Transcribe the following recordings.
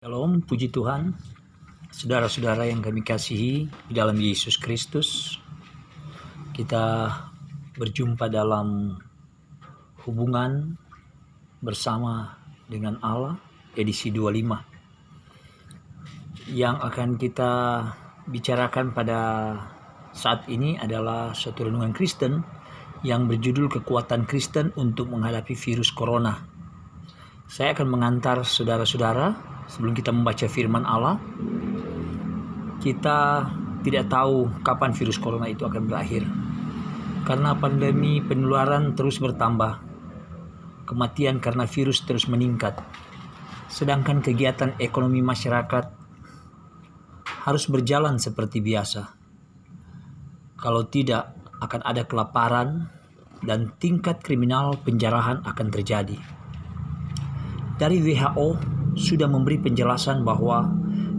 Shalom, puji Tuhan, saudara-saudara yang kami kasihi di dalam Yesus Kristus. Kita berjumpa dalam hubungan bersama dengan Allah, edisi 25. Yang akan kita bicarakan pada saat ini adalah suatu renungan Kristen yang berjudul Kekuatan Kristen untuk Menghadapi Virus Corona. Saya akan mengantar saudara-saudara sebelum kita membaca firman Allah. Kita tidak tahu kapan virus corona itu akan berakhir. Karena pandemi penularan terus bertambah. Kematian karena virus terus meningkat. Sedangkan kegiatan ekonomi masyarakat harus berjalan seperti biasa. Kalau tidak, akan ada kelaparan dan tingkat kriminal penjarahan akan terjadi. Dari WHO sudah memberi penjelasan bahwa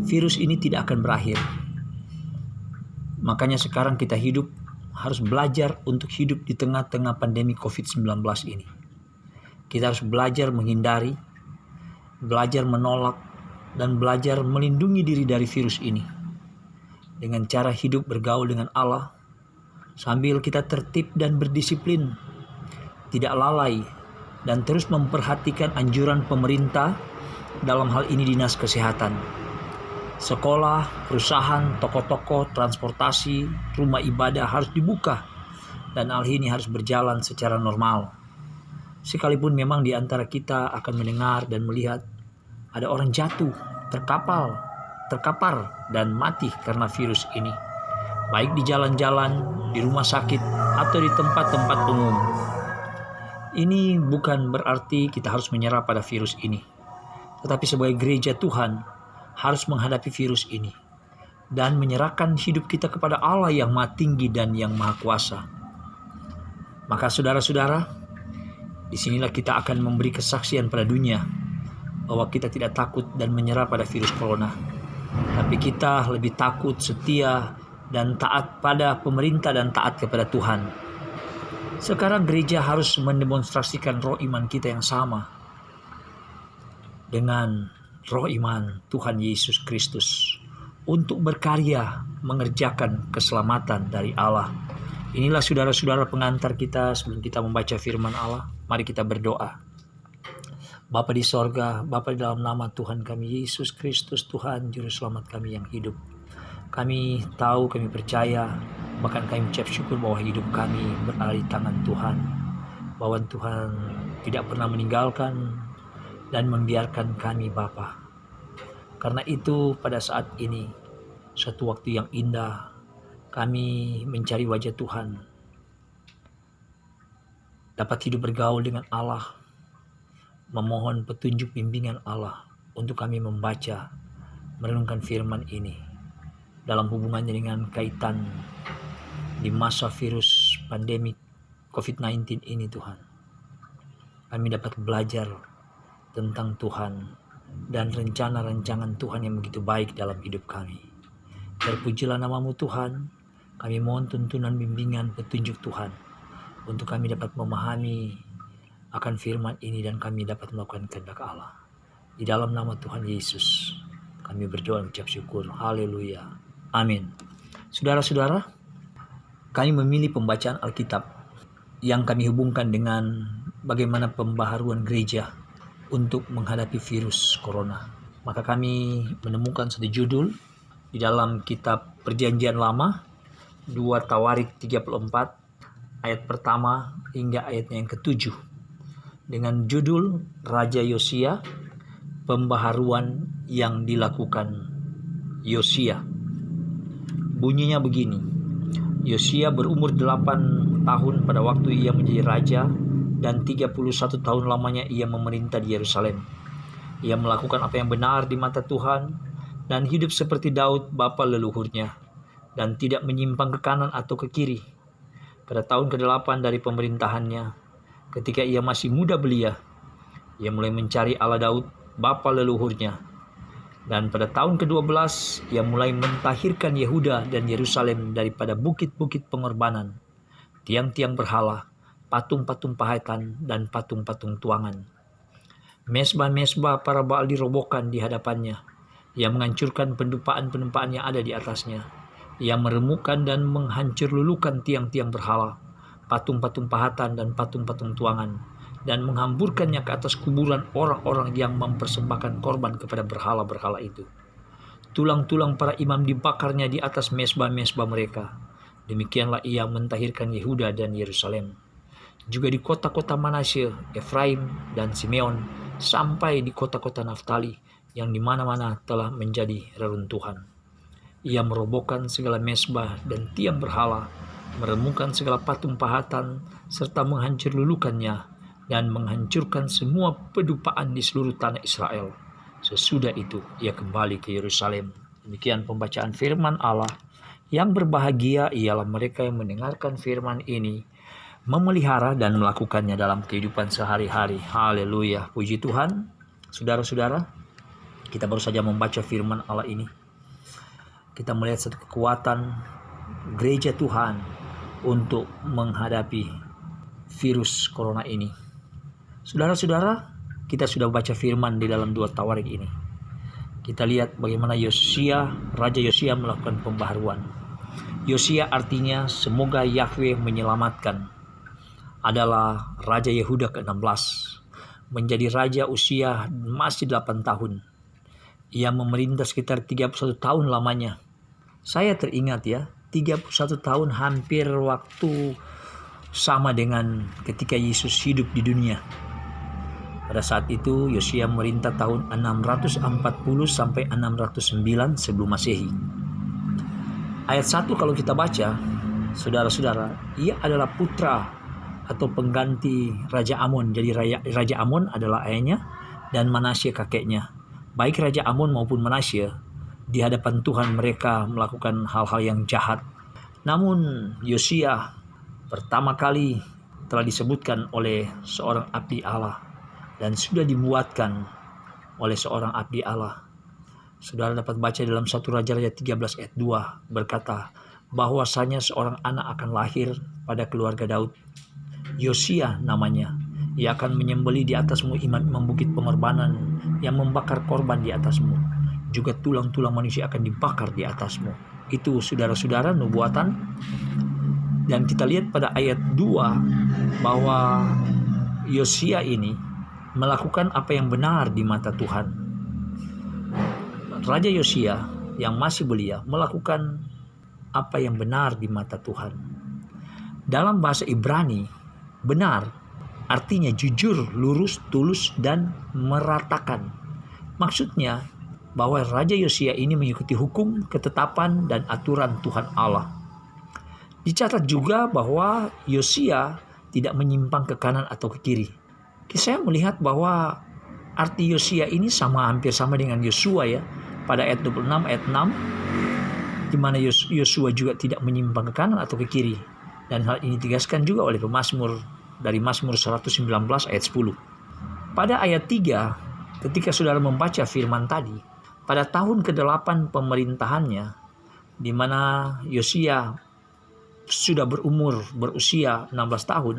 virus ini tidak akan berakhir. Makanya sekarang kita harus belajar untuk hidup di tengah-tengah pandemi COVID-19 ini. Kita harus belajar menghindari, belajar menolak, dan belajar melindungi diri dari virus ini. Dengan cara hidup bergaul dengan Allah, sambil kita tertib dan berdisiplin, tidak lalai, dan terus memperhatikan anjuran pemerintah, dalam hal ini dinas kesehatan. Sekolah, perusahaan, toko-toko, transportasi, rumah ibadah harus dibuka, dan hal ini harus berjalan secara normal. Sekalipun memang di antara kita akan mendengar dan melihat ada orang jatuh, terkapar, dan mati karena virus ini, baik di jalan-jalan, di rumah sakit, atau di tempat-tempat umum. Ini bukan berarti kita harus menyerah pada virus ini. Tetapi sebagai gereja Tuhan harus menghadapi virus ini dan menyerahkan hidup kita kepada Allah yang Maha Tinggi dan yang Maha Kuasa. Maka saudara-saudara, disinilah kita akan memberi kesaksian pada dunia bahwa kita tidak takut dan menyerah pada virus corona. Tapi kita lebih takut, setia, dan taat pada pemerintah dan taat kepada Tuhan. Sekarang gereja harus mendemonstrasikan roh iman kita yang sama dengan roh iman Tuhan Yesus Kristus untuk berkarya mengerjakan keselamatan dari Allah. Inilah saudara-saudara pengantar kita sebelum kita membaca firman Allah. Mari kita berdoa. Bapa di sorga, Bapa di dalam nama Tuhan kami Yesus Kristus, Tuhan Juru Selamat kami yang hidup. Kami tahu, kami percaya, bahkan kami ucap syukur bahwa hidup kami berada di tangan Tuhan. Bahwa Tuhan tidak pernah meninggalkan dan membiarkan kami Bapa. Karena itu pada saat ini, suatu waktu yang indah, kami mencari wajah Tuhan. Dapat hidup bergaul dengan Allah, memohon petunjuk bimbingan Allah untuk kami membaca, merenungkan firman ini. Dalam hubungannya dengan kaitan di masa virus pandemik COVID-19 ini Tuhan. Kami dapat belajar tentang Tuhan dan rencana-rancangan Tuhan yang begitu baik dalam hidup kami. Terpujilah nama-Mu Tuhan. Kami mohon tuntunan bimbingan petunjuk Tuhan untuk kami dapat memahami akan firman ini dan kami dapat melakukan kehendak Allah. Di dalam nama Tuhan Yesus kami berdoa dan ucap syukur. Haleluya. Amin. Saudara-saudara, kami memilih pembacaan Alkitab yang kami hubungkan dengan bagaimana pembaharuan gereja untuk menghadapi virus corona. Maka kami menemukan satu judul di dalam kitab Perjanjian Lama, 2 Tawarik 34 ayat pertama hingga ayatnya yang ke-7 dengan judul Raja Yosia, pembaharuan yang dilakukan Yosia. Bunyinya begini. Yosia berumur 8 tahun pada waktu ia menjadi raja dan 31 tahun lamanya ia memerintah di Yerusalem. Ia melakukan apa yang benar di mata Tuhan dan hidup seperti Daud bapa leluhurnya dan tidak menyimpang ke kanan atau ke kiri. Pada tahun ke-8 dari pemerintahannya, ketika ia masih muda belia, ia mulai mencari Allah Daud bapa leluhurnya. Dan pada tahun ke-12 ia mulai mentahirkan Yehuda dan Yerusalem daripada bukit-bukit pengorbanan, tiang-tiang berhala, patung-patung pahatan, dan patung-patung tuangan. Mesbah-mesbah para Baal dirobohkan di hadapannya, Ia menghancurkan pendupaan-pendupaan yang ada di atasnya. Ia meremukkan dan menghancur lulukan tiang-tiang berhala, patung-patung pahatan dan patung-patung tuangan, dan menghamburkannya ke atas kuburan orang-orang yang mempersembahkan korban kepada berhala-berhala itu. Tulang-tulang para imam dibakarnya di atas mesbah-mesbah mereka. Demikianlah ia mentahirkan Yehuda dan Yerusalem. Juga di kota-kota Manasye, Efraim, dan Simeon, sampai di kota-kota Naftali, yang di mana-mana telah menjadi reruntuhan. Ia merobohkan segala mesbah dan tiang berhala, meremukkan segala patung pahatan, serta menghancur lulukannya, dan menghancurkan semua pedupaan di seluruh tanah Israel. Sesudah itu ia kembali ke Yerusalem. Demikian pembacaan firman Allah. Yang berbahagia ialah mereka yang mendengarkan firman ini, memelihara dan melakukannya dalam kehidupan sehari-hari. Haleluya, puji Tuhan. Saudara-saudara, kita baru saja membaca firman Allah ini. Kita melihat satu kekuatan gereja Tuhan untuk menghadapi virus corona ini. Saudara-saudara, kita sudah baca firman di dalam 2 Tawarik ini. Kita lihat bagaimana Raja Yosia melakukan pembaharuan. Yosia artinya semoga Yahweh menyelamatkan. Adalah Raja Yehuda ke-16. Menjadi raja usia masih 8 tahun. Ia memerintah sekitar 31 tahun lamanya. Saya teringat ya, 31 tahun hampir waktu sama dengan ketika Yesus hidup di dunia. Pada saat itu Yosia memerintah tahun 640 sampai 609 sebelum Masehi. Ayat 1 kalau kita baca, saudara-saudara, ia adalah putra atau pengganti Raja Amon. Jadi Raja Amon adalah ayahnya dan Manasye kakeknya. Baik Raja Amon maupun Manasye, di hadapan Tuhan mereka melakukan hal-hal yang jahat. Namun Yosia pertama kali telah disebutkan oleh seorang abdi Allah dan sudah dibuatkan oleh seorang abdi Allah. Saudara dapat baca dalam 1 Raja-Raja 13 ayat 2 berkata bahwasanya seorang anak akan lahir pada keluarga Daud. Yosia namanya. Ia akan menyembelih di atasmu imam-imam bukit pengorbanan yang membakar korban di atasmu. Juga tulang-tulang manusia akan dibakar di atasmu. Itu saudara-saudara nubuatan. Dan kita lihat pada ayat 2 bahwa Yosia ini melakukan apa yang benar di mata Tuhan. Raja Yosia yang masih belia melakukan apa yang benar di mata Tuhan. Dalam bahasa Ibrani, benar artinya jujur, lurus, tulus, dan meratakan. Maksudnya bahwa Raja Yosia ini mengikuti hukum, ketetapan, dan aturan Tuhan Allah. Dicatat juga bahwa Yosia tidak menyimpang ke kanan atau ke kiri. Saya melihat bahwa arti Yosia ini hampir sama dengan Yosua ya. Pada ayat 26, ayat 6, di mana Yosua juga tidak menyimpang ke kanan atau ke kiri. Dan hal ini ditegaskan juga oleh pemazmur dari Mazmur 119 ayat 10. Pada ayat 3, ketika saudara membaca firman tadi, pada tahun ke-8 pemerintahannya, di mana Yosia sudah berusia 16 tahun,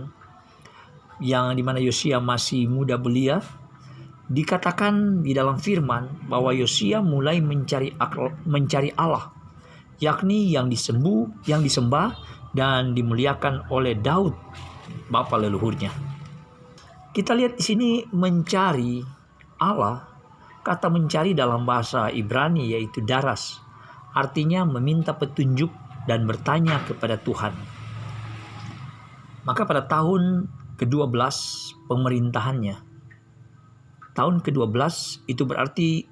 yang di mana Yosia masih muda belia, dikatakan di dalam firman bahwa Yosia mulai mencari Allah, yakni yang disembah dan dimuliakan oleh Daud, bapa leluhurnya. Kita lihat di sini mencari Allah. Kata mencari dalam bahasa Ibrani yaitu daras, artinya meminta petunjuk dan bertanya kepada Tuhan. Maka pada tahun ke-12 pemerintahannya, tahun ke-12 itu berarti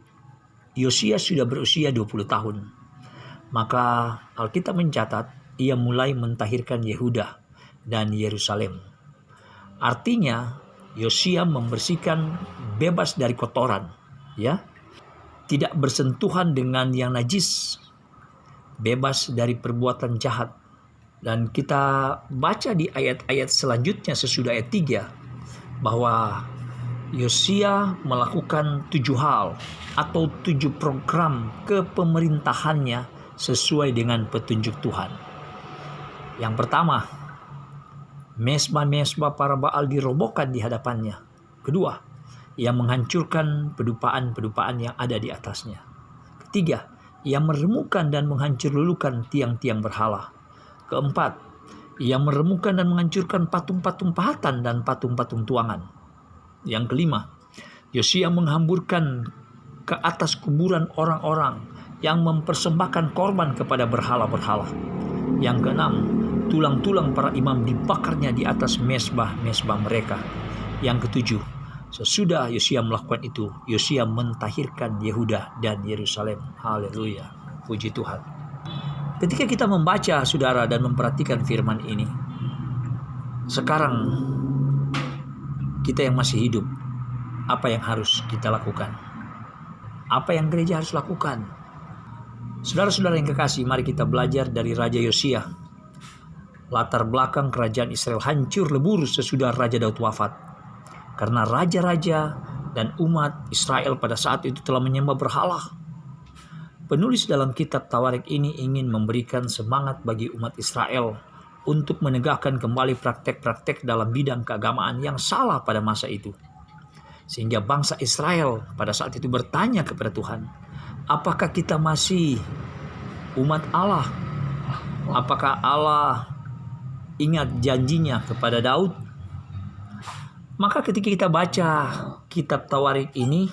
Yosia sudah berusia 20 tahun. Maka Alkitab mencatat ia mulai mentahirkan Yehuda dan Yerusalem. Artinya Yosia membersihkan bebas dari kotoran, ya. Tidak bersentuhan dengan yang najis, bebas dari perbuatan jahat. Dan kita baca di ayat-ayat selanjutnya sesudah ayat 3 bahwa Yosia melakukan 7 hal atau 7 program kepemerintahannya sesuai dengan petunjuk Tuhan. Yang pertama, mesbah-mesbah para Baal dirobohkan di hadapannya. Kedua, ia menghancurkan pedupaan-pedupaan yang ada di atasnya. Ketiga, ia meremukkan dan menghancur lulukan tiang-tiang berhala. Keempat, ia meremukkan dan menghancurkan patung-patung pahatan dan patung-patung tuangan. Yang kelima, Yosia menghamburkan ke atas kuburan orang-orang yang mempersembahkan korban kepada berhala-berhala. Yang keenam, tulang-tulang para imam dibakarnya di atas mesbah-mesbah mereka. Yang ketujuh, sesudah Yosia melakukan itu, Yosia mentahirkan Yehuda dan Yerusalem. Haleluya, puji Tuhan. Ketika kita membaca, saudara, dan memperhatikan firman ini, sekarang kita yang masih hidup, apa yang harus kita lakukan? Apa yang gereja harus lakukan? Saudara-saudara yang kekasih, mari kita belajar dari Raja Yosia. Latar belakang kerajaan Israel hancur lebur sesudah Raja Daud wafat. Karena raja-raja dan umat Israel pada saat itu telah menyembah berhala. Penulis dalam kitab Tawarik ini ingin memberikan semangat bagi umat Israel untuk menegakkan kembali praktek-praktek dalam bidang keagamaan yang salah pada masa itu. Sehingga bangsa Israel pada saat itu bertanya kepada Tuhan, apakah kita masih umat Allah? Apakah Allah ingat janjinya kepada Daud? Maka ketika kita baca kitab Tawarik ini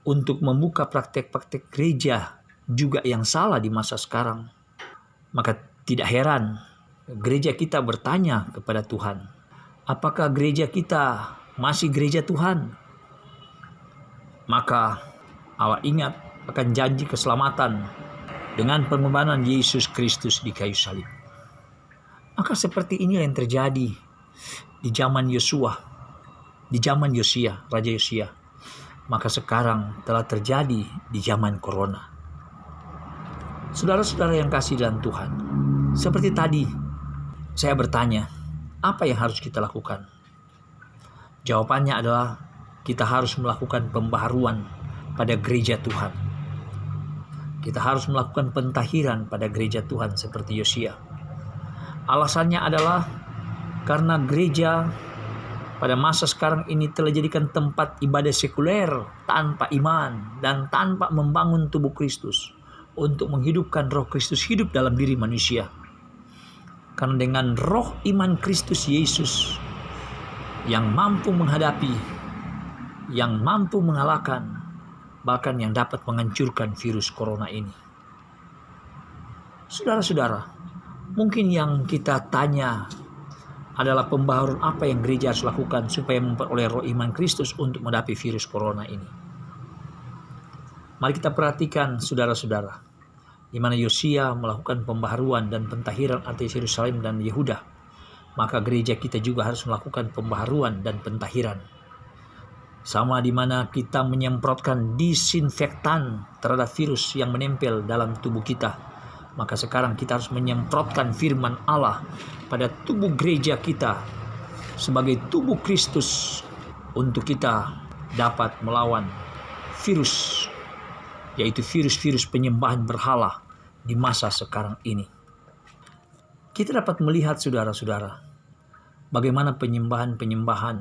untuk membuka praktek-praktek gereja juga yang salah di masa sekarang, maka tidak heran gereja kita bertanya kepada Tuhan, apakah gereja kita masih gereja Tuhan? Maka Allah ingat akan janji keselamatan dengan pengorbanan Yesus Kristus di kayu salib. Maka seperti ini yang terjadi di zaman Yosia, Raja Yosia. Maka sekarang telah terjadi di zaman corona. Saudara-saudara yang kasih dalam Tuhan, seperti tadi saya bertanya, apa yang harus kita lakukan? Jawabannya adalah kita harus melakukan pembaharuan pada gereja Tuhan. Kita harus melakukan pentahiran pada gereja Tuhan seperti Yosia. Alasannya adalah karena gereja pada masa sekarang ini telah jadikan tempat ibadah sekuler tanpa iman dan tanpa membangun tubuh Kristus untuk menghidupkan roh Kristus hidup dalam diri manusia. Karena dengan roh iman Kristus Yesus yang mampu menghadapi, yang mampu mengalahkan, bahkan yang dapat menghancurkan virus corona ini. Saudara-saudara, mungkin yang kita tanya adalah pembaharuan apa yang gereja harus lakukan supaya memperoleh roh iman Kristus untuk menghadapi virus corona ini. Mari kita perhatikan saudara-saudara, di mana Yosia melakukan pembaharuan dan pentahiran atas Yerusalem dan Yehuda, maka gereja kita juga harus melakukan pembaharuan dan pentahiran. Sama di mana kita menyemprotkan disinfektan terhadap virus yang menempel dalam tubuh kita, maka sekarang kita harus menyemprotkan firman Allah pada tubuh gereja kita sebagai tubuh Kristus untuk kita dapat melawan virus, yaitu virus-virus penyembahan berhala di masa sekarang ini. Kita dapat melihat saudara-saudara bagaimana penyembahan-penyembahan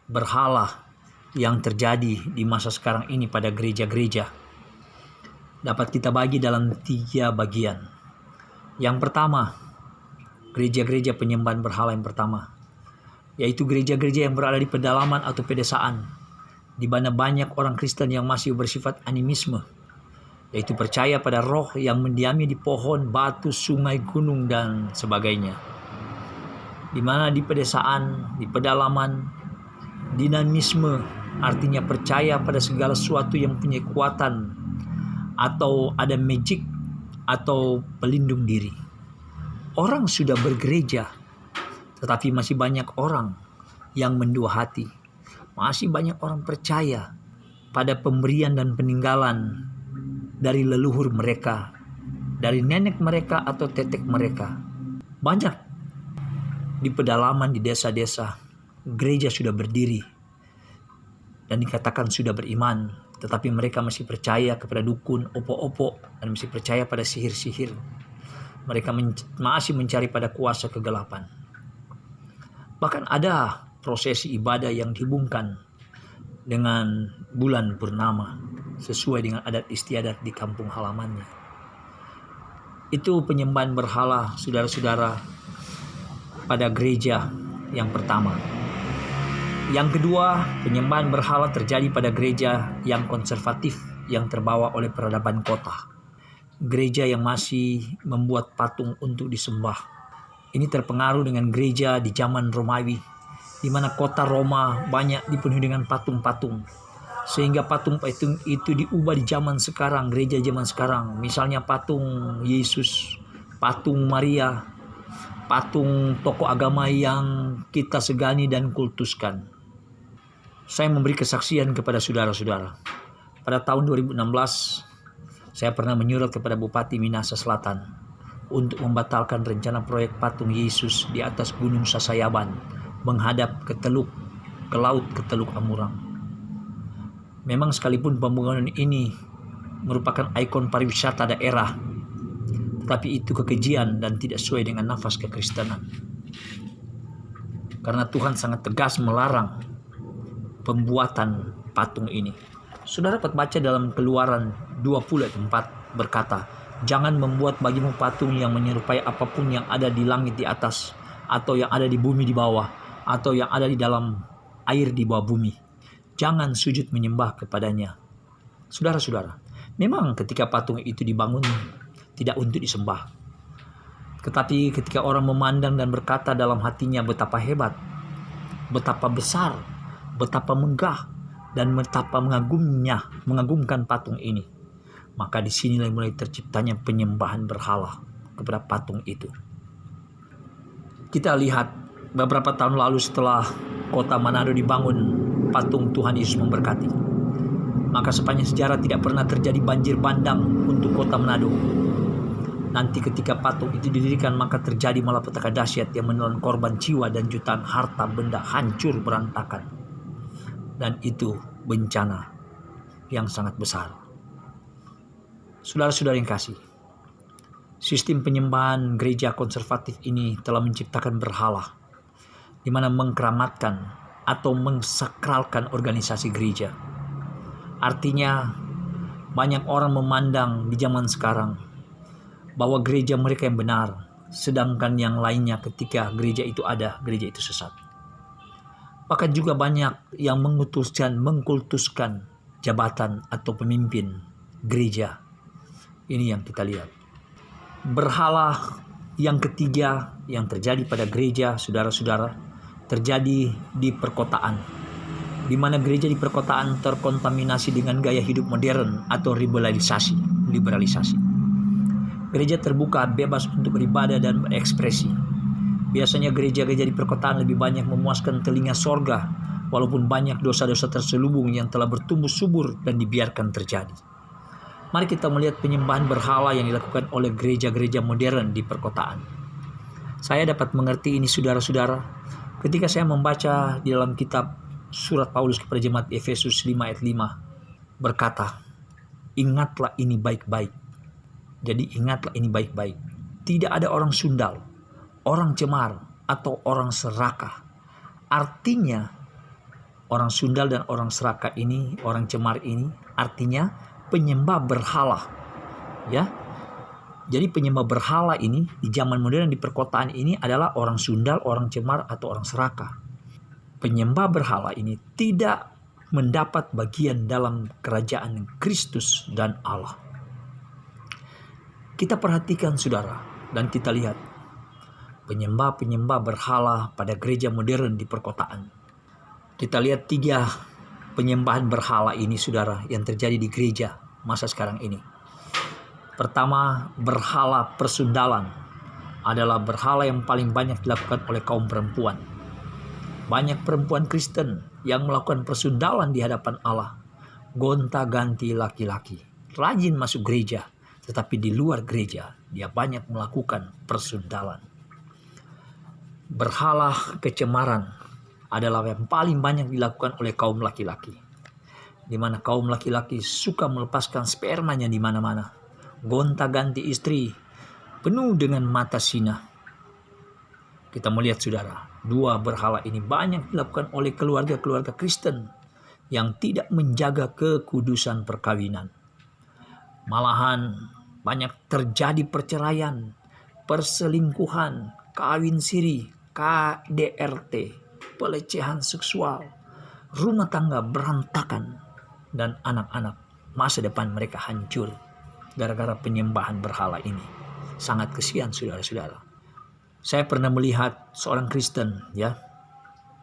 berhala yang terjadi di masa sekarang ini pada gereja-gereja. Dapat kita bagi dalam 3 bagian. Yang pertama, gereja-gereja penyembahan berhala yang pertama, yaitu gereja-gereja yang berada di pedalaman atau pedesaan, di mana banyak orang Kristen yang masih bersifat animisme, yaitu percaya pada roh yang mendiami di pohon, batu, sungai, gunung, dan sebagainya. Di mana di pedesaan, di pedalaman, dinamisme artinya percaya pada segala sesuatu yang punya kekuatan atau ada magic atau pelindung diri. Orang sudah bergereja, tetapi masih banyak orang yang mendua hati. Masih banyak orang percaya pada pemberian dan peninggalan dari leluhur mereka, dari nenek mereka atau tetek mereka. Banyak di pedalaman, di desa-desa, gereja sudah berdiri dan dikatakan sudah beriman, tetapi mereka masih percaya kepada dukun, opo-opo, dan masih percaya pada sihir-sihir. Mereka masih mencari pada kuasa kegelapan. Bahkan ada prosesi ibadah yang dihubungkan dengan bulan purnama, sesuai dengan adat istiadat di kampung halamannya. Itu penyembahan berhala, saudara-saudara, pada gereja yang pertama. Yang kedua, penyembahan berhala terjadi pada gereja yang konservatif yang terbawa oleh peradaban kota. Gereja yang masih membuat patung untuk disembah. Ini terpengaruh dengan gereja di zaman Romawi, di mana kota Roma banyak dipenuhi dengan patung-patung. Sehingga patung-patung itu diubah di zaman sekarang, gereja zaman sekarang. Misalnya patung Yesus, patung Maria, patung tokoh agama yang kita segani dan kultuskan. Saya memberi kesaksian kepada saudara-saudara. Pada tahun 2016, saya pernah menyurat kepada Bupati Minahasa Selatan untuk membatalkan rencana proyek patung Yesus di atas Gunung Sasayaban menghadap ke laut ke Teluk Amurang. Memang sekalipun pembangunan ini merupakan ikon pariwisata daerah, tetapi itu kekejian dan tidak sesuai dengan nafas kekristenan. Karena Tuhan sangat tegas melarang pembuatan patung ini. Saudara dapat baca dalam Keluaran 20:4 berkata, "Jangan membuat bagimu patung yang menyerupai apapun yang ada di langit di atas, atau yang ada di bumi di bawah, atau yang ada di dalam air di bawah bumi. Jangan sujud menyembah kepadanya." Saudara-saudara, memang ketika patung itu dibangun tidak untuk disembah. Tetapi ketika orang memandang dan berkata dalam hatinya betapa hebat, betapa besar, betapa megah, dan betapa mengagumkan patung ini, maka disinilah mulai terciptanya penyembahan berhala kepada patung itu. Kita lihat beberapa tahun lalu setelah kota Manado dibangun patung Tuhan Yesus memberkati, maka sepanjang sejarah tidak pernah terjadi banjir bandang untuk kota Manado. Nanti ketika patung itu didirikan, maka terjadi malapetaka dahsyat yang menelan korban jiwa dan jutaan harta benda hancur berantakan. Dan itu bencana yang sangat besar. Saudara-saudara yang kasih, sistem penyembahan gereja konservatif ini telah menciptakan berhala, di mana mengkeramatkan atau mengsakralkan organisasi gereja. Artinya, banyak orang memandang di zaman sekarang bahwa gereja mereka yang benar, sedangkan yang lainnya ketika gereja itu ada, gereja itu sesat. Bahkan juga banyak yang mengkultuskan jabatan atau pemimpin gereja. Ini yang kita lihat. Berhala yang ketiga yang terjadi pada gereja, saudara-saudara, terjadi di perkotaan, di mana gereja di perkotaan terkontaminasi dengan gaya hidup modern atau liberalisasi. Gereja terbuka, bebas untuk beribadah dan berekspresi. Biasanya gereja-gereja di perkotaan lebih banyak memuaskan telinga sorga, walaupun banyak dosa-dosa terselubung yang telah bertumbuh subur dan dibiarkan terjadi. Mari kita melihat penyembahan berhala yang dilakukan oleh gereja-gereja modern di perkotaan. Saya dapat mengerti ini, saudara-saudara, ketika saya membaca di dalam kitab surat Paulus kepada jemaat Efesus 5 ayat 5 berkata, "Ingatlah ini baik-baik." Jadi ingatlah ini baik-baik. Tidak ada orang sundal, orang cemar, atau orang serakah. Artinya orang sundal dan orang serakah ini, orang cemar ini artinya penyembah berhala. Ya. Jadi penyembah berhala ini di zaman modern di perkotaan ini adalah orang sundal, orang cemar, atau orang serakah. Penyembah berhala ini tidak mendapat bagian dalam kerajaan Kristus dan Allah. Kita perhatikan, saudara, dan kita lihat penyembah-penyembah berhala pada gereja modern di perkotaan. Kita lihat 3 penyembahan berhala ini, saudara, yang terjadi di gereja masa sekarang ini. Pertama, berhala persundalan adalah berhala yang paling banyak dilakukan oleh kaum perempuan. Banyak perempuan Kristen yang melakukan persundalan di hadapan Allah, gonta-ganti laki-laki, rajin masuk gereja, tetapi di luar gereja dia banyak melakukan persundalan. Berhala kecemaran adalah yang paling banyak dilakukan oleh kaum laki-laki, di mana kaum laki-laki suka melepaskan spermanya di mana-mana, gonta-ganti istri, penuh dengan mata sinah. Kita melihat, saudara, 2 berhala ini banyak dilakukan oleh keluarga-keluarga Kristen yang tidak menjaga kekudusan perkawinan. Malahan banyak terjadi perceraian, perselingkuhan, kawin siri, KDRT, pelecehan seksual, rumah tangga berantakan, dan anak-anak masa depan mereka hancur gara-gara penyembahan berhala ini. Sangat kesian saudara-saudara. Saya pernah melihat seorang Kristen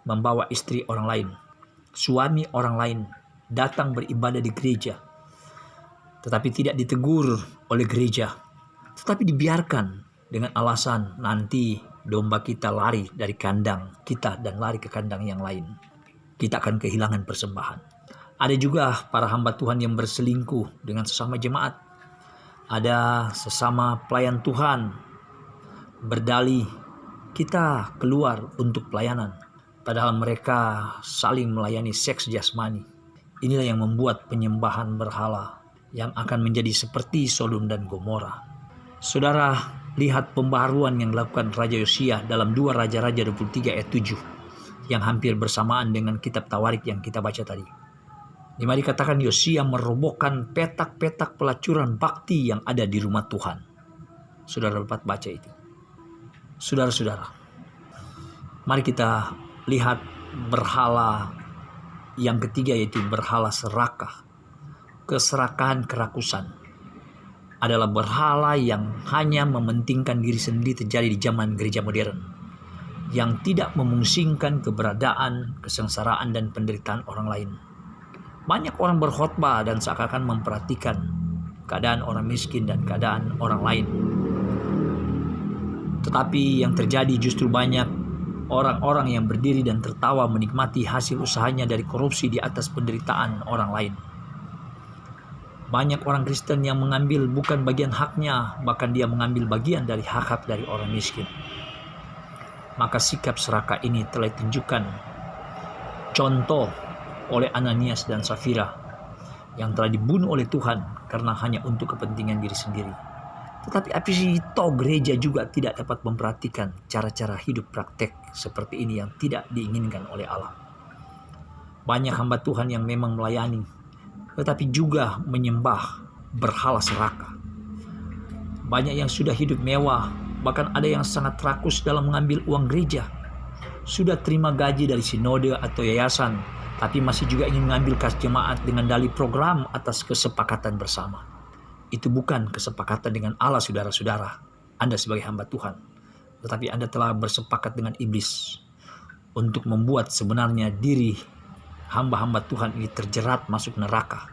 membawa istri orang lain, suami orang lain datang beribadah di gereja, tetapi tidak ditegur oleh gereja, tetapi dibiarkan dengan alasan nanti domba kita lari dari kandang kita dan lari ke kandang yang lain. Kita akan kehilangan persembahan. Ada juga para hamba Tuhan yang berselingkuh dengan sesama jemaat. Ada sesama pelayan Tuhan berdalih kita keluar untuk pelayanan, padahal mereka saling melayani seks jasmani. Inilah yang membuat penyembahan berhala yang akan menjadi seperti Sodom dan Gomora. Saudara, lihat pembaharuan yang dilakukan Raja Yosia dalam 2 Raja-Raja 23 ayat 7 yang hampir bersamaan dengan kitab Tawarik yang kita baca tadi. Di mana dikatakan Yosia merobohkan petak-petak pelacuran bakti yang ada di rumah Tuhan. Saudara dapat baca itu. Saudara-saudara, mari kita lihat berhala yang ketiga, yaitu berhala serakah. Keserakahan kerakusan adalah berhala yang hanya mementingkan diri sendiri terjadi di zaman gereja modern, yang tidak memusingkan keberadaan, kesengsaraan, dan penderitaan orang lain. Banyak orang berkhotbah dan seakan-akan memperhatikan keadaan orang miskin dan keadaan orang lain. Tetapi yang terjadi justru banyak orang-orang yang berdiri dan tertawa menikmati hasil usahanya dari korupsi di atas penderitaan orang lain. Banyak orang Kristen yang mengambil bukan bagian haknya, bahkan dia mengambil bagian dari hak-hak dari orang miskin. Maka sikap serakah ini telah ditunjukkan contoh oleh Ananias dan Safira yang telah dibunuh oleh Tuhan karena hanya untuk kepentingan diri sendiri. Tetapi toh gereja juga tidak dapat memperhatikan cara-cara hidup praktek seperti ini yang tidak diinginkan oleh Allah. Banyak hamba Tuhan yang memang melayani, tetapi juga menyembah berhala serakah. Banyak yang sudah hidup mewah, bahkan ada yang sangat rakus dalam mengambil uang gereja. Sudah terima gaji dari sinode atau yayasan, tapi masih juga ingin mengambil kas jemaat dengan dalih program atas kesepakatan bersama. Itu bukan kesepakatan dengan Allah, saudara-saudara. Anda sebagai hamba Tuhan, tetapi Anda telah bersepakat dengan iblis untuk membuat sebenarnya diri hamba-hamba Tuhan ini terjerat masuk neraka.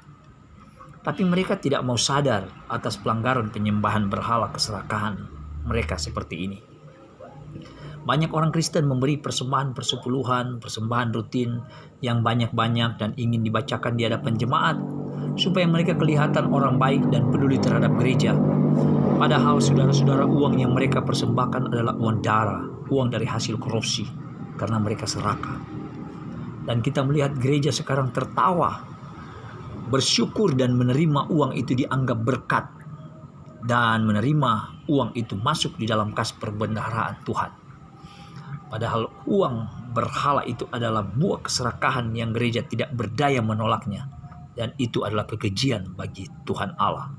Tapi mereka tidak mau sadar atas pelanggaran penyembahan berhala keserakahan mereka seperti ini. Banyak orang Kristen memberi persembahan persepuluhan, persembahan rutin yang banyak-banyak dan ingin dibacakan di hadapan jemaat supaya mereka kelihatan orang baik dan peduli terhadap gereja. Padahal saudara-saudara, uang yang mereka persembahkan adalah uang darah, uang dari hasil korupsi karena mereka serakah. Dan kita melihat gereja sekarang tertawa, bersyukur dan menerima uang itu dianggap berkat, dan menerima uang itu masuk di dalam kas perbendaharaan Tuhan. Padahal uang berhala itu adalah buah keserakahan yang gereja tidak berdaya menolaknya, dan itu adalah kekejian bagi Tuhan Allah.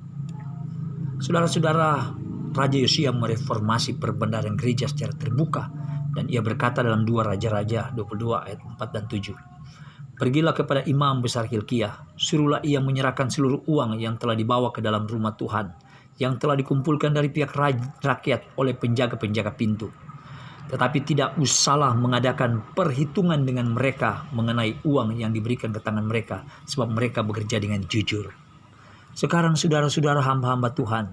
Saudara-saudara, Raja Yosia mereformasi perbendaharaan gereja secara terbuka, dan ia berkata dalam 2 Raja-Raja 22 ayat 4 dan 7. Pergilah kepada imam besar Hilkiah, suruhlah ia menyerahkan seluruh uang yang telah dibawa ke dalam rumah Tuhan, yang telah dikumpulkan dari pihak rakyat oleh penjaga-penjaga pintu. Tetapi tidak usahlah mengadakan perhitungan dengan mereka mengenai uang yang diberikan ke tangan mereka, sebab mereka bekerja dengan jujur. Sekarang saudara-saudara hamba-hamba Tuhan,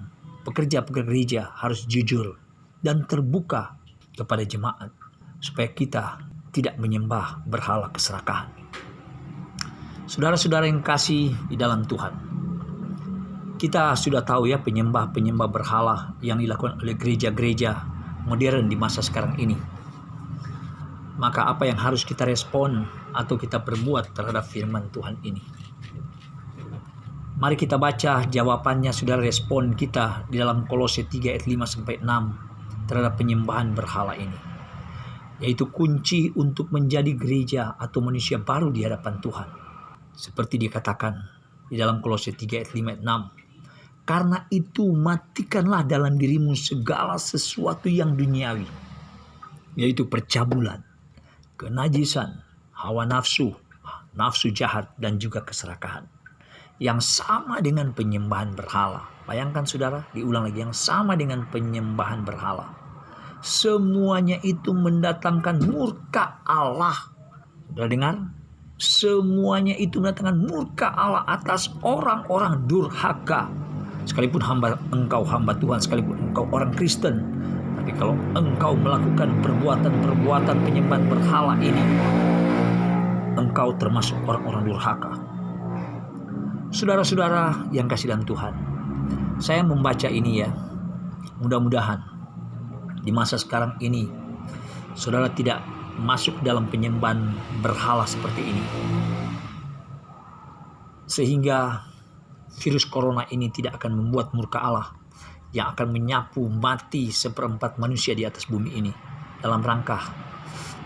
pekerja-pekerja gereja harus jujur dan terbuka kepada jemaat, supaya kita tidak menyembah berhala keserakahan. Saudara-saudara yang kasih di dalam Tuhan, kita sudah tahu penyembah-penyembah berhala yang dilakukan oleh gereja-gereja modern di masa sekarang ini. Maka apa yang harus kita respon atau kita perbuat terhadap firman Tuhan ini? Mari kita baca jawabannya, saudara, respon kita di dalam Kolose 3 ayat 5-6 terhadap penyembahan berhala ini. Yaitu kunci untuk menjadi gereja atau manusia baru di hadapan Tuhan. Seperti dikatakan di dalam Kolose 3 ayat 5 ayat 6. Karena itu matikanlah dalam dirimu segala sesuatu yang duniawi, yaitu percabulan, kenajisan, hawa nafsu, nafsu jahat, dan juga keserakahan. Yang sama dengan penyembahan berhala. Bayangkan saudara, diulang lagi, yang sama dengan penyembahan berhala. Semuanya itu mendatangkan murka Allah. Sudah dengar? Semuanya itu mendatangkan murka Allah atas orang-orang durhaka. Sekalipun engkau hamba Tuhan, sekalipun engkau orang Kristen, tapi kalau engkau melakukan perbuatan-perbuatan penyembahan berhala ini, engkau termasuk orang-orang durhaka. Saudara-saudara yang kasih dalam Tuhan, saya membaca ini ya, mudah-mudahan di masa sekarang ini saudara tidak masuk dalam penyembahan berhala seperti ini, sehingga virus corona ini tidak akan membuat murka Allah yang akan menyapu mati 1/4 manusia di atas bumi ini dalam rangka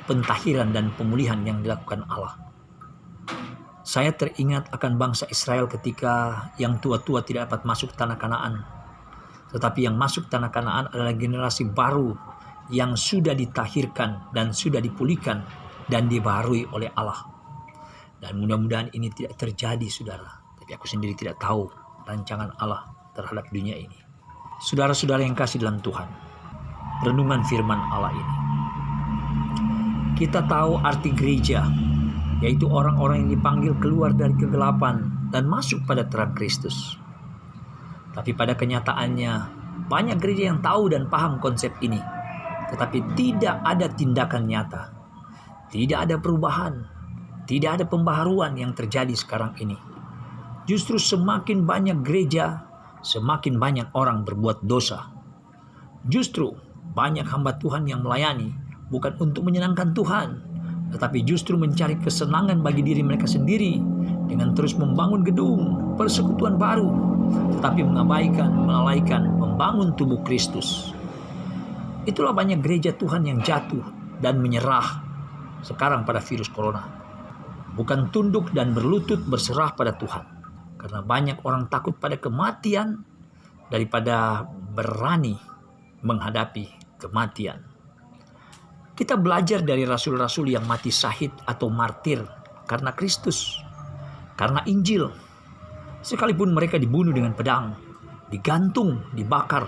pentahiran dan pemulihan yang dilakukan Allah. Saya teringat akan bangsa Israel ketika yang tua-tua tidak dapat masuk tanah Kanaan. Tetapi yang masuk tanah Kanaan adalah generasi baru yang sudah ditahirkan dan sudah dipulihkan dan dibaharui oleh Allah. Dan mudah-mudahan ini tidak terjadi, saudara. Tapi aku sendiri tidak tahu rancangan Allah terhadap dunia ini. Saudara-saudara yang kasih dalam Tuhan, renungan firman Allah ini. Kita tahu arti gereja, yaitu orang-orang yang dipanggil keluar dari kegelapan dan masuk pada terang Kristus. Tapi pada kenyataannya, banyak gereja yang tahu dan paham konsep ini, tetapi tidak ada tindakan nyata. Tidak ada perubahan, tidak ada pembaharuan yang terjadi sekarang ini. Justru semakin banyak gereja, semakin banyak orang berbuat dosa. Justru banyak hamba Tuhan yang melayani bukan untuk menyenangkan Tuhan, tetapi justru mencari kesenangan bagi diri mereka sendiri dengan terus membangun gedung, persekutuan baru, tetapi melalaikan membangun tubuh Kristus. Itulah banyak gereja Tuhan yang jatuh dan menyerah sekarang pada virus corona. Bukan tunduk dan berlutut berserah pada Tuhan. Karena banyak orang takut pada kematian daripada berani menghadapi kematian. Kita belajar dari rasul-rasul yang mati syahid atau martir karena Kristus, karena Injil. Sekalipun mereka dibunuh dengan pedang, digantung, dibakar,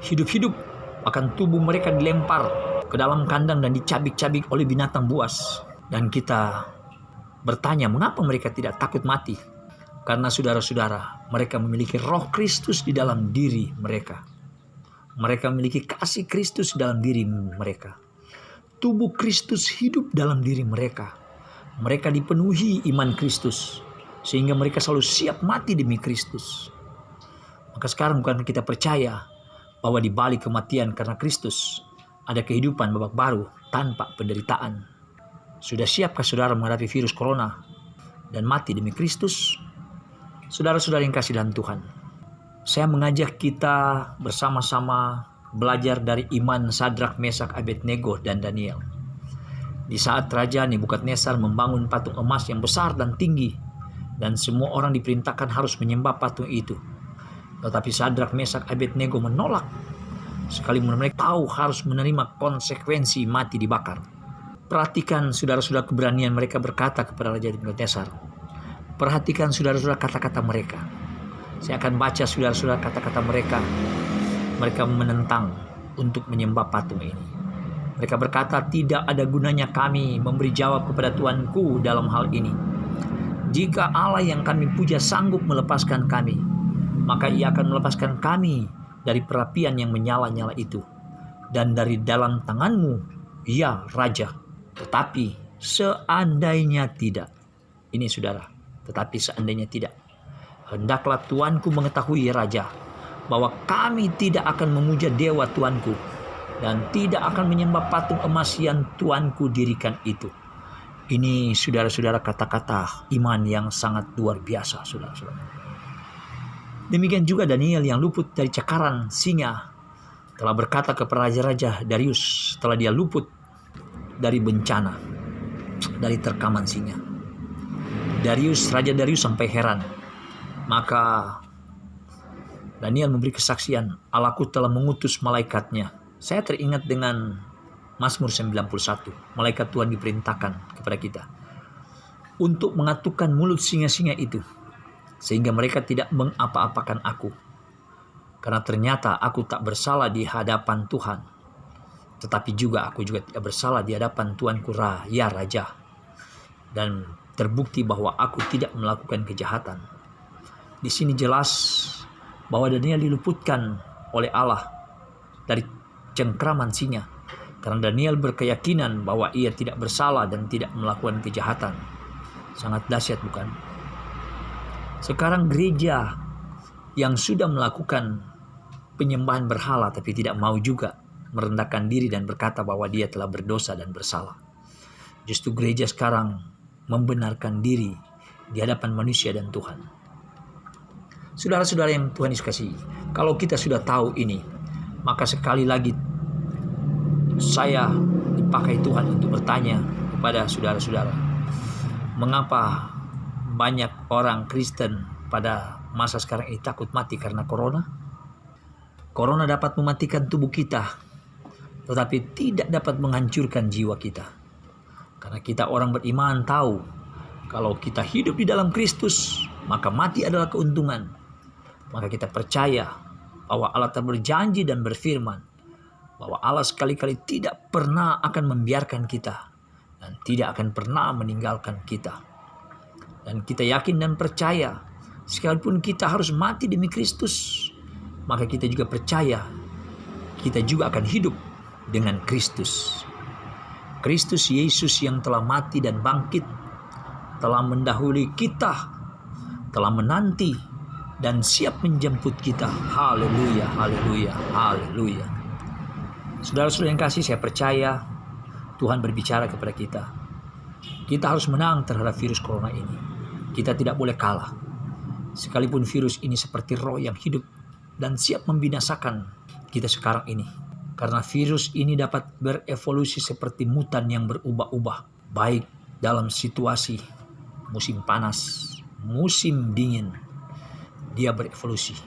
hidup-hidup, bahkan tubuh mereka dilempar ke dalam kandang dan dicabik-cabik oleh binatang buas. Dan kita bertanya, mengapa mereka tidak takut mati? Karena saudara-saudara, mereka memiliki roh Kristus di dalam diri mereka. Mereka memiliki kasih Kristus dalam diri mereka. Tubuh Kristus hidup dalam diri mereka. Mereka dipenuhi iman Kristus, sehingga mereka selalu siap mati demi Kristus. Maka sekarang bukan kita percaya bahwa di balik kematian karena Kristus ada kehidupan babak baru tanpa penderitaan. Sudah siapkah saudara menghadapi virus corona dan mati demi Kristus? Saudara-saudara yang kasih dalam Tuhan, saya mengajak kita bersama-sama belajar dari iman Sadrak, Mesak, Abednego, dan Daniel. Di saat Raja Nebukadnezar membangun patung emas yang besar dan tinggi, dan semua orang diperintahkan harus menyembah patung itu. Tetapi Sadrak, Mesak, Abednego menolak, sekalipun mereka tahu harus menerima konsekuensi mati dibakar. Perhatikan saudara-saudara keberanian mereka berkata kepada Raja Nebukadnezar. Perhatikan saudara-saudara kata-kata mereka. Saya akan baca saudara-saudara kata-kata mereka. Mereka menentang untuk menyembah patung ini. Mereka berkata, tidak ada gunanya kami memberi jawab kepada Tuanku dalam hal ini. Jika Allah yang kami puja sanggup melepaskan kami, maka Ia akan melepaskan kami dari perapian yang menyala-nyala itu. Dan dari dalam tanganmu, ya Raja. Tetapi seandainya tidak. Ini saudara. Tetapi seandainya tidak, hendaklah Tuanku mengetahui Raja, bahwa kami tidak akan memuja dewa Tuanku dan tidak akan menyembah patung emas yang Tuanku dirikan itu. Ini saudara-saudara kata-kata iman yang sangat luar biasa, saudara-saudara. Demikian juga Daniel yang luput dari cakaran singa telah berkata kepada Raja-Raja Darius setelah dia luput dari bencana, dari terkaman singa. Raja Darius sampai heran. Maka Daniel memberi kesaksian, Allahku telah mengutus malaikatnya. Saya teringat dengan Mazmur 91. Malaikat Tuhan diperintahkan kepada kita untuk mengatupkan mulut singa-singa itu, sehingga mereka tidak mengapa-apakan aku. Karena ternyata aku tak bersalah di hadapan Tuhan, tetapi aku juga tidak bersalah di hadapan Tuanku ya Raja. Dan terbukti bahwa aku tidak melakukan kejahatan. Di sini jelas bahwa Daniel diluputkan oleh Allah dari cengkraman singa, karena Daniel berkeyakinan bahwa ia tidak bersalah dan tidak melakukan kejahatan. Sangat dahsyat, bukan? Sekarang gereja yang sudah melakukan penyembahan berhala tapi tidak mau juga merendahkan diri dan berkata bahwa dia telah berdosa dan bersalah. Justru gereja sekarang membenarkan diri di hadapan manusia dan Tuhan. Saudara-saudara yang Tuhan Yesus kasihi, kalau kita sudah tahu ini, maka sekali lagi saya dipakai Tuhan untuk bertanya kepada saudara-saudara, mengapa banyak orang Kristen pada masa sekarang ini takut mati karena corona? Corona dapat mematikan tubuh kita, tetapi tidak dapat menghancurkan jiwa kita. Karena kita orang beriman tahu, kalau kita hidup di dalam Kristus, maka mati adalah keuntungan. Maka kita percaya bahwa Allah telah berjanji dan berfirman, bahwa Allah sekali-kali tidak pernah akan membiarkan kita, dan tidak akan pernah meninggalkan kita. Dan kita yakin dan percaya, sekalipun kita harus mati demi Kristus, maka kita juga percaya kita juga akan hidup dengan Kristus. Kristus Yesus yang telah mati dan bangkit telah mendahului kita, telah menanti dan siap menjemput kita. Haleluya, haleluya, haleluya. Saudara-saudara yang kasih, saya percaya Tuhan berbicara kepada kita. Kita harus menang terhadap virus corona ini. Kita tidak boleh kalah. Sekalipun virus ini seperti roh yang hidup dan siap membinasakan kita sekarang ini. Karena virus ini dapat berevolusi seperti mutan yang berubah-ubah. Baik dalam situasi musim panas, musim dingin, dia berevolusi.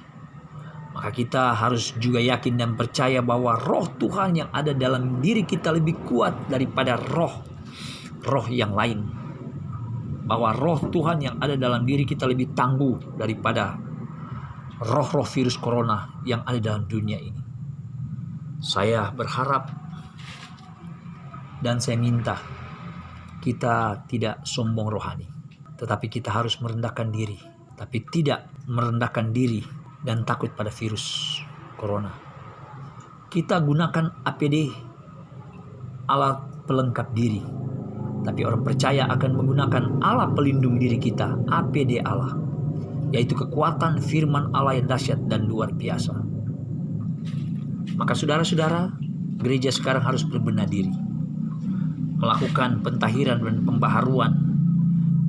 Maka kita harus juga yakin dan percaya bahwa roh Tuhan yang ada dalam diri kita lebih kuat daripada roh yang lain. Bahwa roh Tuhan yang ada dalam diri kita lebih tangguh daripada roh-roh virus corona yang ada dalam dunia ini. Saya berharap dan saya minta kita tidak sombong rohani, tetapi kita harus merendahkan diri, tapi tidak merendahkan diri dan takut pada virus corona. Kita gunakan APD, alat pelengkap diri, tapi orang percaya akan menggunakan alat pelindung diri kita, APD Allah, yaitu kekuatan firman Allah yang dahsyat dan luar biasa. Maka saudara-saudara, gereja sekarang harus berbenah diri, melakukan pentahiran dan pembaharuan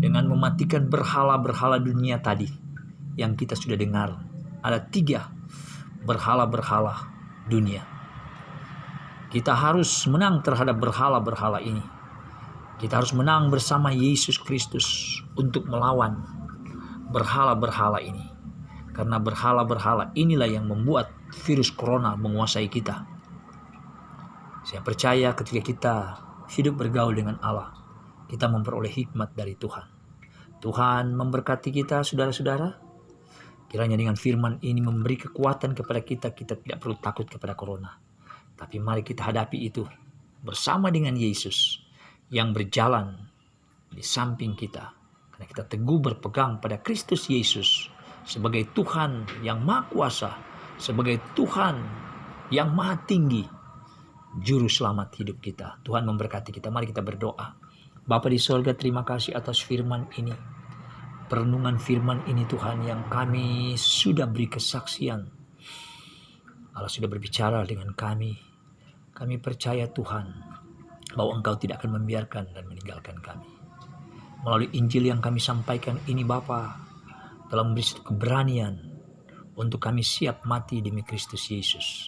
dengan mematikan berhala-berhala dunia tadi yang kita sudah dengar. Ada 3 berhala-berhala dunia. Kita harus menang terhadap berhala-berhala ini. Kita harus menang bersama Yesus Kristus untuk melawan berhala-berhala ini. Karena berhala-berhala inilah yang membuat virus corona menguasai kita. Saya percaya ketika kita hidup bergaul dengan Allah, kita memperoleh hikmat dari Tuhan. Tuhan memberkati kita, saudara-saudara. Kiranya dengan firman ini memberi kekuatan kepada kita. Kita tidak perlu takut kepada corona. Tapi mari kita hadapi itu bersama dengan Yesus yang berjalan di samping kita. Karena kita teguh berpegang pada Kristus Yesus sebagai Tuhan yang Maha Kuasa, sebagai Tuhan yang Maha Tinggi, Juru Selamat hidup kita. Tuhan memberkati kita. Mari kita berdoa. Bapa di sorga, terima kasih atas firman ini. Perenungan firman ini Tuhan yang kami sudah beri kesaksian. Allah sudah berbicara dengan kami. Kami percaya Tuhan bahwa Engkau tidak akan membiarkan dan meninggalkan kami. Melalui Injil yang kami sampaikan ini Bapa, telah memberi keberanian untuk kami siap mati demi Kristus Yesus.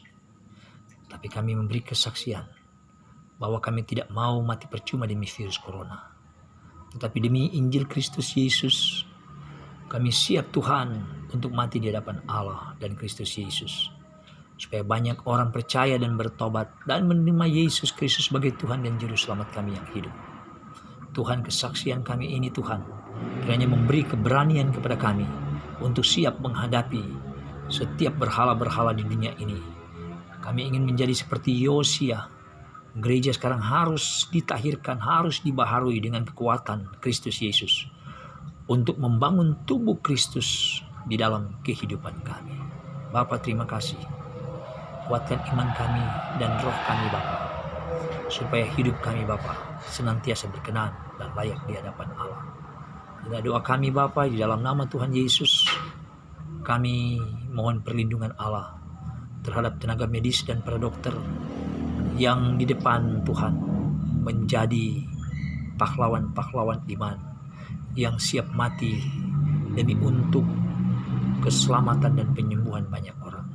Tapi kami memberi kesaksian bahwa kami tidak mau mati percuma demi virus corona. Tetapi demi Injil Kristus Yesus, kami siap Tuhan untuk mati di hadapan Allah dan Kristus Yesus. Supaya banyak orang percaya dan bertobat dan menerima Yesus Kristus sebagai Tuhan dan Juru Selamat kami yang hidup. Tuhan, kesaksian kami ini Tuhan, kiranya memberi keberanian kepada kami untuk siap menghadapi setiap berhala-berhala di dunia ini. Kami ingin menjadi seperti Yosia. Gereja sekarang harus ditahirkan, harus dibaharui dengan kekuatan Kristus Yesus untuk membangun tubuh Kristus di dalam kehidupan kami. Bapa, terima kasih. Kuatkan iman kami dan roh kami Bapa, supaya hidup kami Bapa senantiasa berkenan dan layak di hadapan Allah. Inilah doa kami Bapa, di dalam nama Tuhan Yesus. Kami mohon perlindungan Allah terhadap tenaga medis dan para dokter yang di depan Tuhan menjadi pahlawan-pahlawan iman yang siap mati demi untuk keselamatan dan penyembuhan banyak orang.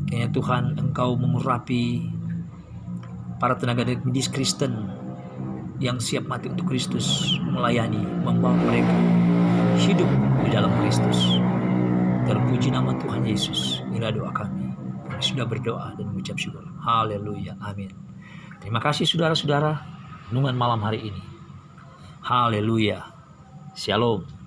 Kiranya Tuhan, Engkau mengurapi para tenaga medis Kristen yang siap mati untuk Kristus, melayani, membawa mereka hidup di dalam Kristus. Terpuji nama Tuhan Yesus. Inilah doa kami. Kami sudah berdoa dan mengucap syukur. Haleluya. Amin. Terima kasih saudara-saudara renungan malam hari ini. Haleluya. Shalom.